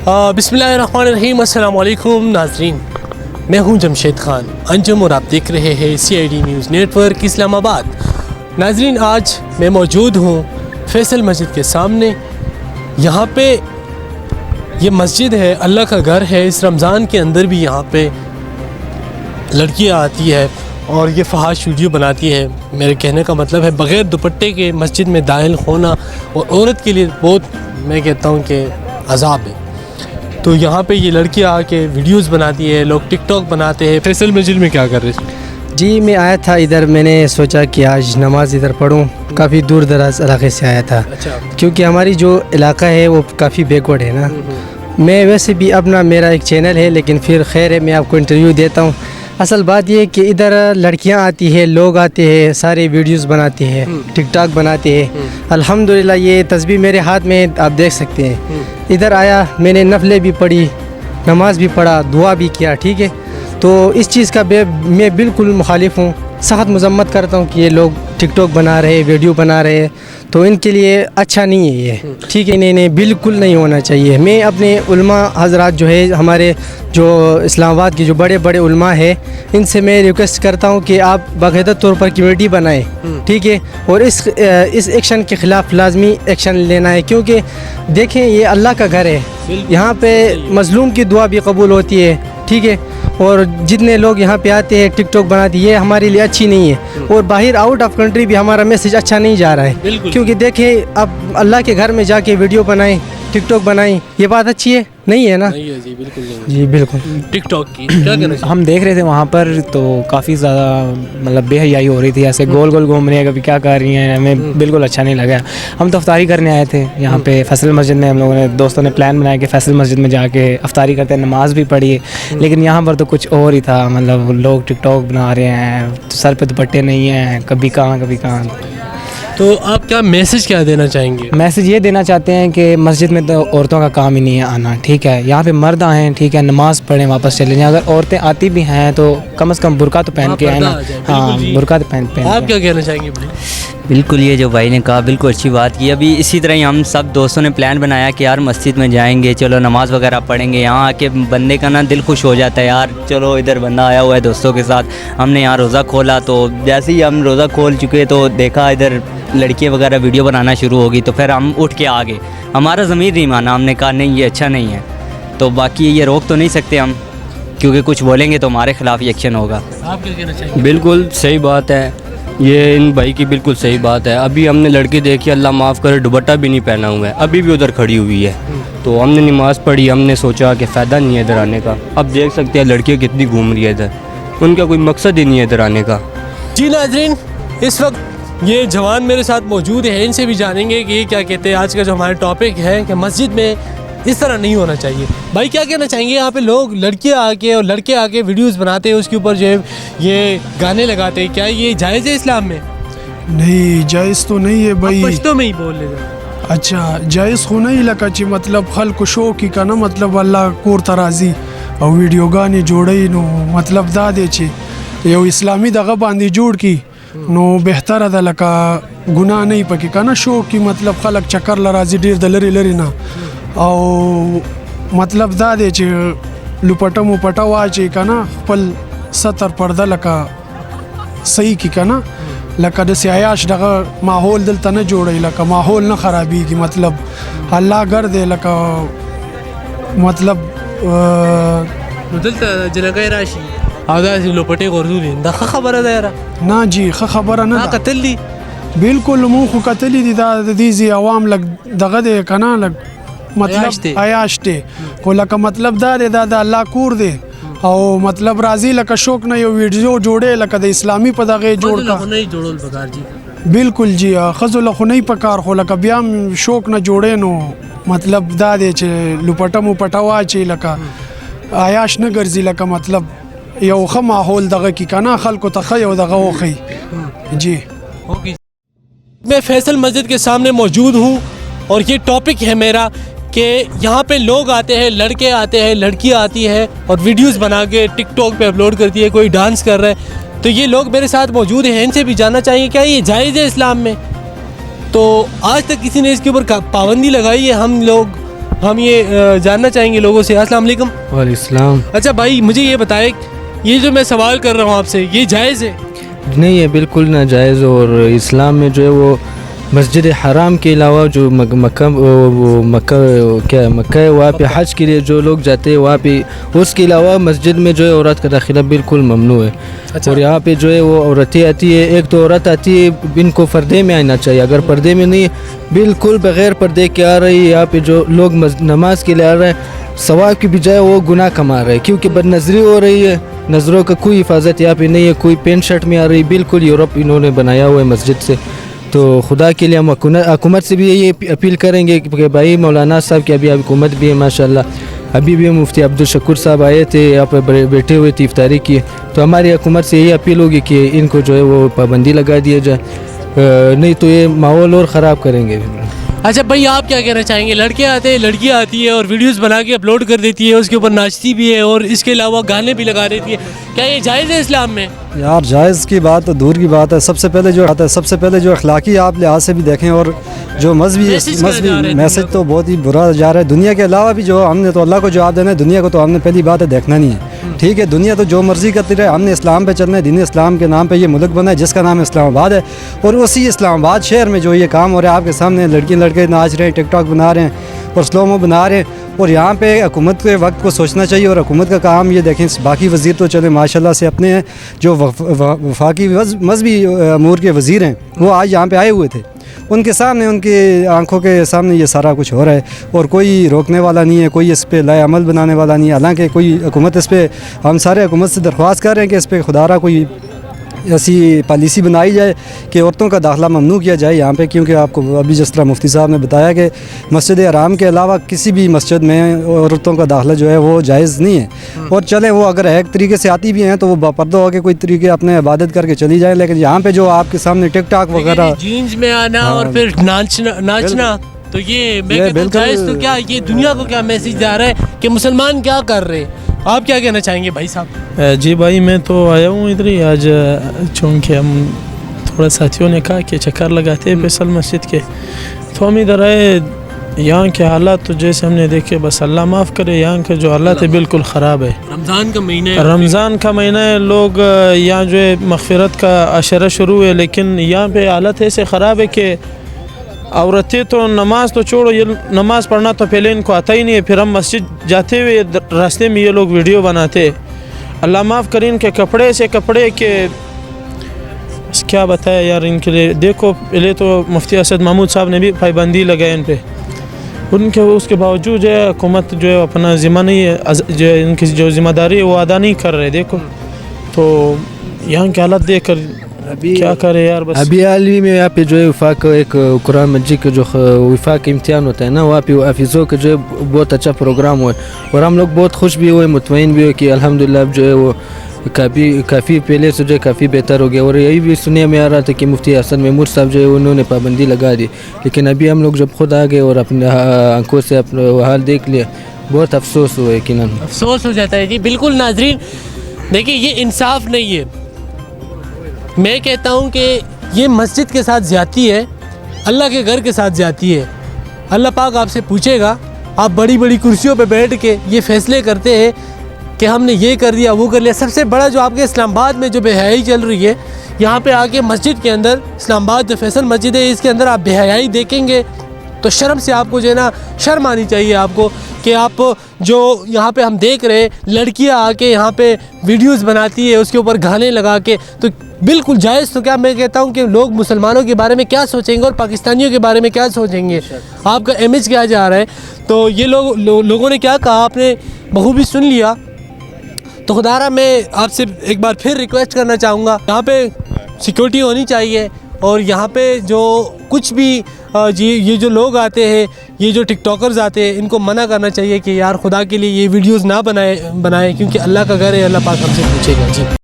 बिस्मिल्लाहिर्रहमानिर्रहीम, अस्सलाम वालेकुम नाज़रीन, मैं हूं जमशेद खान अंजुम और आप देख रहे हैं CID न्यूज़ नेटवर्क इस्लामाबाद। नाज़रीन, आज मैं मौजूद हूं फैसल मस्जिद के सामने। यहाँ पे ये मस्जिद है, अल्लाह का घर है। इस रमज़ान के अंदर भी यहाँ पे लड़कियाँ आती है और ये फहाश वीडियो बनाती है। मेरे कहने का मतलब है बग़ैर दुपट्टे के मस्जिद में दाखिल होना और औरत के लिए बहुत, मैं कहता हूँ कि अज़ाब है। तो यहाँ पे ये लड़कियाँ आके वीडियोस बनाती है, लोग टिकटॉक बनाते हैं। फैसल मस्जिद में क्या कर रहे थे? जी, मैं आया था इधर, मैंने सोचा कि आज नमाज़ इधर पढ़ूँ। काफ़ी दूर दराज इलाके से आया था। अच्छा। क्योंकि हमारी जो इलाका है वो काफ़ी बैकवर्ड है ना। मैं वैसे भी अपना मेरा एक चैनल है, लेकिन फिर खैर है, मैं आपको इंटरव्यू देता हूँ। असल बात ये है कि इधर लड़कियाँ आती है, लोग आते हैं, सारे वीडियोस बनाते हैं, टिकटॉक बनाते हैं। अल्हम्दुलिल्लाह ये तस्बीह मेरे हाथ में आप देख सकते हैं। इधर आया, मैंने नफलें भी पढ़ी, नमाज भी पढ़ा, दुआ भी किया, ठीक है। तो इस चीज़ का मैं बिल्कुल मुखालिफ हूँ, सख्त मजम्मत करता हूँ कि ये लोग टिकटॉक बना रहे, वीडियो बना रहे, तो इनके लिए अच्छा नहीं है ये, ठीक है। नहीं, बिल्कुल नहीं होना चाहिए। मैं अपने उलमा हज़रात जो है, हमारे जो इस्लामाबाद के जो बड़े बड़े उलमा है, इनसे मैं रिक्वेस्ट करता हूँ कि आप बाकायदा तौर पर कमेटी बनाएं, ठीक है। और इस एक्शन के ख़िलाफ़ लाजमी एक्शन लेना है, क्योंकि देखें ये अल्लाह का घर है, यहाँ पे मज़लूम की दुआ भी कबूल होती है, ठीक है। और जितने लोग यहाँ पे आते हैं, टिकटॉक बनाते हैं, ये हमारे लिए अच्छी नहीं है। और बाहर आउट ऑफ कंट्री भी हमारा मैसेज अच्छा नहीं जा रहा है, क्योंकि देखें अब अल्लाह के घर में जाके वीडियो बनाएं, टिकटॉक बनाएं, ये बात अच्छी है नहीं है ना? नहीं है जी, बिल्कुल नहीं। जी बिल्कुल। टिकटॉक की क्या कहना चाहिए? हम देख रहे थे वहाँ पर, तो काफ़ी ज़्यादा मतलब बेहयाई हो रही थी, ऐसे गोल गोल घूम रही है, कभी क्या कर रही हैं, हमें बिल्कुल अच्छा नहीं लगा। हम तो अफ्तारी करने आए थे यहाँ पे फैसल मस्जिद में। हम लोगों ने दोस्तों ने प्लान बनाया कि फैसल मस्जिद में जाके अफ्तारी करते हैं, नमाज़ भी पढ़ी, लेकिन यहाँ पर तो कुछ और ही था। मतलब लोग टिकटॉक बना रहे हैं, सर पे दुपट्टे नहीं हैं, कभी कहाँ। तो आप क्या मैसेज क्या देना चाहेंगे? मैसेज ये देना चाहते हैं कि मस्जिद में तो औरतों का काम ही नहीं है आना, ठीक है। यहाँ पे मर्द आएँ, ठीक है, नमाज़ पढ़ें, वापस चले जाएँ। अगर औरतें आती भी हैं तो कम से कम बुर्का तो पहन के आए ना। हाँ, बुर्का तो पहन आप क्या कहना चाहेंगे? बिल्कुल, ये जो भाई ने कहा बिल्कुल अच्छी बात की। अभी इसी तरह ही हम सब दोस्तों ने प्लान बनाया कि यार मस्जिद में जाएंगे, चलो नमाज़ वगैरह पढ़ेंगे। यहाँ आके बंदे का ना दिल खुश हो जाता है, यार चलो इधर बंदा आया हुआ है दोस्तों के साथ। हमने यहाँ रोज़ा खोला, तो जैसे ही हम रोज़ा खोल चुके तो देखा इधर लड़कियाँ वगैरह वीडियो बनाना शुरू होगी, तो फिर हम उठ के आ गए। हमारा ज़मीर नहीं माना, हमने कहा नहीं ये अच्छा नहीं है। तो बाकी ये रोक तो नहीं सकते हम, क्योंकि कुछ बोलेंगे तो हमारे ख़िलाफ़ एक्शन होगा। आप क्या कहना चाहेंगे? बिल्कुल सही बात है, ये इन भाई की बिल्कुल सही बात है। अभी हमने लड़की देखी, अल्लाह माफ़ करे, दुपट्टा भी नहीं पहना हुआ है, अभी भी उधर खड़ी हुई है। तो हमने नमाज़ पढ़ी, हमने सोचा कि फ़ायदा नहीं है इधर आने का। अब देख सकते हैं लड़कियाँ कितनी घूम रही है इधर, उनका कोई मकसद ही नहीं है इधर आने का। जी नाज़रीन, इस वक्त ये जवान मेरे साथ मौजूद है, इनसे भी जानेंगे कि ये क्या कहते हैं। आज का जो हमारा टॉपिक है कि मस्जिद में इस तरह नहीं होना चाहिए। भाई क्या कहना चाहेंगे? यहाँ पे लोग लड़कियाँ आके और लड़के आके वीडियोस बनाते हैं, उसके ऊपर जो है ये गाने लगाते हैं, क्या ये जायज़ है इस्लाम में? नहीं, जायज़ तो नहीं है भाई। पश्तो में ही बोल ले। अच्छा, जायज़ हो नहीं लगा ची, मतलब खल्क शो की का ना, मतलब अल्लाह कोर तराजी और वीडियो गाने जोड़े नो, मतलब दा दे ची यो इस्लामी दगा बांधी जोड़ की नो बेहतर अदा लका गुनाह नहीं पकी का ना शो की, मतलब खलक चक्कर लराजी डेर दलरी लरी ना, और मतलब दा दे ची लुपटा मुपटा वाचे का ना, पल सतर पर्दा लका सही की का ना, लका दसे आयाश दगा माहौल दल तना जोड़े, लका माहौल न खराबी की, मतलब अल्लाह कर दे लका, मतलब जनका राशि आदासी लोपटे गोरदुली दा खबर है यार ना जी, खबर ना कतली बिल्कुल मुख कतली दी दा दीजी आवाम लग दगा दे कना लग, मतलब आयाशते को लका, मतलब दा दे दा अल्लाह कूर दे, और मतलब राजी लका शौक न यो वीडियो जोड़े लका द इस्लामी पदागे जोड़ का नहीं जोड़ल बकार जी। बिल्कुल जी, खजुल खुनई पकार हो लका ब्याम शौक न जोड़े नो, मतलब दा दे चे लुपटा मुपटा वाचे लका आयाश न गर्जी लका, मतलब यो ख माहौल दगा की काना खल्को तखयो दगा हो खई जी। मैं फैसल मस्जिद के सामने मौजूद हूँ और ये टॉपिक है मेरा कि यहाँ पे लोग आते हैं, लड़के आते हैं, लड़कियाँ आती है और वीडियोस बना के टिकटॉक पे अपलोड करती है, कोई डांस कर रहा है। तो ये लोग मेरे साथ मौजूद हैं, इनसे भी जानना चाहिए क्या ये जायज़ है इस्लाम में। तो आज तक किसी ने इसके ऊपर पाबंदी लगाई है? हम लोग ہم یہ جاننا چاہیں گے لوگوں سے. السلام علیکم. وعلیکم السلام. اچھا بھائی مجھے یہ بتائیں یہ جو میں سوال کر رہا ہوں آپ سے یہ جائز ہے؟ نہیں یہ بالکل ناجائز. اور اسلام میں جو ہے وہ مسجد حرام کے علاوہ جو مکہ ہے وہاں پہ حج کے لیے جو لوگ جاتے ہیں وہاں پہ اس کے علاوہ مسجد میں جو ہے عورت کا داخلہ بالکل ممنوع ہے. اور یہاں پہ جو ہے وہ عورتیں آتی ہے, ایک تو عورت آتی ہے ان کو پردے میں آنا چاہیے, اگر پردے میں نہیں بالکل بغیر پردے کے آ رہی ہے, یہاں پہ جو لوگ نماز کے لیے آ رہے ہیں ثواب کی بجائے وہ گناہ کما رہے ہیں کیونکہ بد نظری ہو رہی ہے, نظروں کا کوئی حفاظت یہاں پہ نہیں ہے. کوئی پینٹ شرٹ میں آ رہی, بالکل یورپ انہوں نے بنایا ہوا ہے مسجد سے. تو خدا کے لیے ہم حکومت سے بھی یہی اپیل کریں گے کہ بھائی مولانا صاحب کی ابھی حکومت بھی ہے ماشاءاللہ, ابھی بھی مفتی عبدالشکور صاحب آئے تھے یہاں پہ بیٹھے ہوئے تھے افطاری کی, تو ہماری حکومت سے یہی اپیل ہوگی کہ ان کو جو ہے وہ پابندی لگا دیا جائے, نہیں تو یہ ماحول اور خراب کریں گے. اچھا بھائی آپ کیا کہنا چاہیں گے؟ لڑکے آتے ہیں لڑکیاں آتی ہے اور ویڈیوز بنا کے اپلوڈ کر دیتی ہے, اس کے اوپر ناچتی بھی ہے اور اس کے علاوہ گانے بھی لگا دیتی ہے, کیا یہ جائز ہے اسلام میں؟ یار جائز کی بات تو دور کی بات ہے. سب سے پہلے جو اخلاقی آپ لحاظ سے بھی دیکھیں اور جو مذہبی میسج تو بہت ہی برا جا رہا ہے. دنیا کے علاوہ بھی جو ہم نے تو اللہ کو جواب دینا ہے, دنیا کو تو ہم نے پہلی بات ہے دیکھنا نہیں ہے. ٹھیک ہے دنیا تو جو مرضی کرتی رہے, ہم نے اسلام پہ چلنا ہے. دین اسلام کے نام پہ یہ ملک بنا ہے جس کا نام اسلام آباد ہے, اور اسی اسلام آباد شہر میں جو یہ کام ہو رہا ہے آپ کے سامنے, لڑکے ناچ رہے ہیں, ٹک ٹاک بنا رہے ہیں اور سلومو بنا رہے ہیں. اور یہاں پہ حکومت کے وقت کو سوچنا چاہیے, اور حکومت کا کام یہ دیکھیں باقی وزیر تو چلے ماشاءاللہ سے اپنے ہیں, جو وفاقی مذہبی امور کے وزیر ہیں وہ آج یہاں پہ آئے ہوئے تھے, ان کے سامنے ان کی آنکھوں کے سامنے یہ سارا کچھ ہو رہا ہے اور کوئی روکنے والا نہیں ہے, کوئی اس پہ لائے عمل بنانے والا نہیں ہے. حالانکہ کوئی حکومت اس پہ, ہم سارے حکومت سے درخواست کر رہے ہیں کہ اس پہ خدا را کوئی ایسی پالیسی بنائی جائے کہ عورتوں کا داخلہ ممنوع کیا جائے یہاں پہ, کیونکہ آپ کو ابھی جس طرح مفتی صاحب نے بتایا کہ مسجد حرام کے علاوہ کسی بھی مسجد میں عورتوں کا داخلہ جو ہے وہ جائز نہیں ہے. اور چلیں وہ اگر ایک طریقے سے آتی بھی ہیں تو وہ باپردہ ہو کے کوئی طریقے اپنے عبادت کر کے چلی جائیں, لیکن یہاں پہ جو آپ کے سامنے ٹک ٹاک وغیرہ جینز میں آنا اور پھر ناچنا تو یہ میں کہتا ہوں جائز تو کیا, یہ دنیا کو کیا میسج جا رہا ہے کہ مسلمان کیا کر رہے ہیں؟ آپ کیا کہنا چاہیں گے بھائی صاحب؟ جی بھائی میں تو آیا ہوں ادھر ہی آج, چونکہ ہم تھوڑا ساتھیوں نے کہا کہ چکر لگاتے ہیں فیصل مسجد کے, تو ہم ادھر آئے. یہاں کے حالات تو جیسے ہم نے دیکھے بس اللہ معاف کرے, یہاں کے جو حالات ہے بالکل خراب ہے. رمضان کا مہینہ ہے, رمضان کا مہینہ ہے, لوگ یہاں جو ہے مغفرت کا عشرہ شروع ہے, لیکن یہاں پہ حالت ایسے خراب ہے کہ عورتیں تو نماز تو چھوڑو, یہ نماز پڑھنا تو پہلے ان کو آتا ہی نہیں ہے, پھر ہم مسجد جاتے ہوئے راستے میں یہ لوگ ویڈیو بناتے. اللہ معاف کریں, ان کے کپڑے سے کپڑے کے کیا بتایا یار ان کے لیے. دیکھو پہلے تو مفتی اسد محمود صاحب نے بھی پابندی لگائی ان پہ, ان کے اس کے باوجود جو ہے حکومت جو ہے اپنا ذمہ نہیں ہے, جو ہے ان کی جو ذمہ داری ہے وہ ادا نہیں کر رہے. دیکھو تو یہاں کے حالت دیکھ کر کیا کرے یار. بس ابھی عالمی میں یہاں پہ جو ہے وفاق ایک قرآن مجید کا جو وفاق امتحان ہوتا ہے نا, وہاں پہ حافظوں کا جو ہے بہت اچھا پروگرام ہوا ہے, اور ہم لوگ بہت خوش بھی ہوئے, مطمئن بھی ہوئے کہ الحمدللہ اب جو ہے وہ کافی پہلے سے جو ہے کافی بہتر ہو گیا. اور یہی بھی سننے میں آ رہا تھا کہ مفتی حسن محمود صاحب جو ہے انہوں نے پابندی لگا دی, لیکن ابھی ہم لوگ جب خود آ گئے اور اپنے آنکھوں سے اپنا حال دیکھ لیا, بہت افسوس ہوا یقیناً, افسوس ہو جاتا ہے. جی بالکل ناظرین دیکھیے یہ انصاف نہیں ہے. میں کہتا ہوں کہ یہ مسجد کے ساتھ زیادتی ہے, اللہ کے گھر کے ساتھ زیادتی ہے. اللہ پاک آپ سے پوچھے گا, آپ بڑی بڑی کرسیوں پہ بیٹھ کے یہ فیصلے کرتے ہیں کہ ہم نے یہ کر دیا وہ کر لیا. سب سے بڑا جو آپ کے اسلام آباد میں جو بے حیائی چل رہی ہے, یہاں پہ آ کے مسجد کے اندر, اسلام آباد جو فیصل مسجد ہے اس کے اندر آپ بے حیائی دیکھیں گے تو شرم سے آپ کو جو ہے نا شرم آنی چاہیے آپ کو, کہ آپ جو یہاں پہ ہم دیکھ رہے ہیں لڑکیاں آ کے یہاں پہ ویڈیوز بناتی ہے, اس کے اوپر گانے لگا کے, تو بالکل جائز تو کیا میں کہتا ہوں کہ لوگ مسلمانوں کے بارے میں کیا سوچیں گے اور پاکستانیوں کے بارے میں کیا سوچیں گے, آپ کا امیج کیا جا رہا ہے. تو یہ لوگوں نے کیا کہا آپ نے بخوبی سن لیا. تو خدارہ میں آپ سے ایک بار پھر ریکویسٹ کرنا چاہوں گا, یہاں پہ سیکورٹی ہونی چاہیے, اور یہاں پہ جو کچھ بھی یہ جو لوگ آتے ہیں, یہ جو ٹک ٹاکرز آتے ہیں, ان کو منع کرنا چاہیے کہ یار خدا کے لیے یہ ویڈیوز نہ بنائیں, کیونکہ اللہ کا گھر ہے, اللہ پاک ہم سے پوچھے گا. جی